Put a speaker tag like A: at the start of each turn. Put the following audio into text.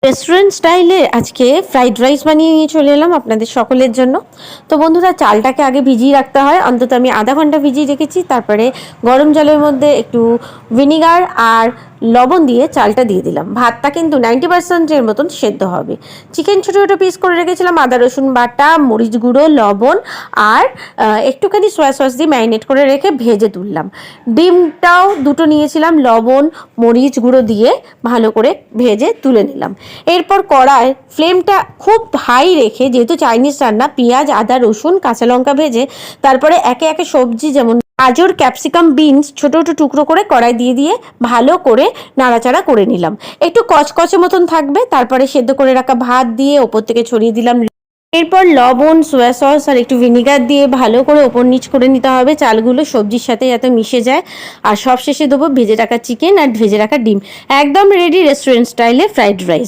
A: Restaurant স্টাইলে আজকে fried rice বানিয়ে নিয়ে চলে এলাম আপনাদের সকলের জন্য। তো বন্ধুরা, চালটাকে আগে ভিজিয়ে রাখতে হয়, অন্তত আমি আধা ঘন্টা ভিজিয়ে রেখেছি। তারপরে গরম জলের মধ্যে একটু ভিনিগার আর লবণ দিয়ে চালটা দিয়ে দিলাম। ভাতটা কিন্তু 90%-এর মতন সেদ্ধ হবে। চিকেন ছোটো ছোটো পিস করে রেখেছিলাম, আদা রসুন বাটা, মরিচ গুঁড়ো, লবণ আর একটুখানি সয়া সস দিয়ে ম্যারিনেট করে রেখে ভেজে তুললাম। ডিমটাও দুটো নিয়েছিলাম, লবণ মরিচ গুঁড়ো দিয়ে ভালো করে ভেজে তুলে নিলাম। এরপর কড়ায় ফ্লেমটা খুব হাই রেখে, যেহেতু চাইনিজ রান্না, পেঁয়াজ আদা রসুন কাঁচা লঙ্কা ভেজে তারপরে একে একে সবজি যেমন গাজর ক্যাপসিকাম বিনস ছোটো ছোটো টুকরো করে কড়াই দিয়ে দিয়ে ভালো করে নাড়াচাড়া করে নিলাম। একটু কচকচে মতন থাকবে, তারপরে সেদ্ধ করে রাখা ভাত দিয়ে ওপর থেকে ছড়িয়ে দিলাম। এরপর লবণ সয়া সস আর একটু ভিনিগার দিয়ে ভালো করে ওপর নিচ করে নিতে হবে চালগুলো সবজির সাথে যাতে মিশে যায়। আর সব শেষে দেবো ভেজে রাখা চিকেন আর ভেজে রাখা ডিম। একদম রেডি রেস্টুরেন্ট স্টাইলে ফ্রাইড রাইস।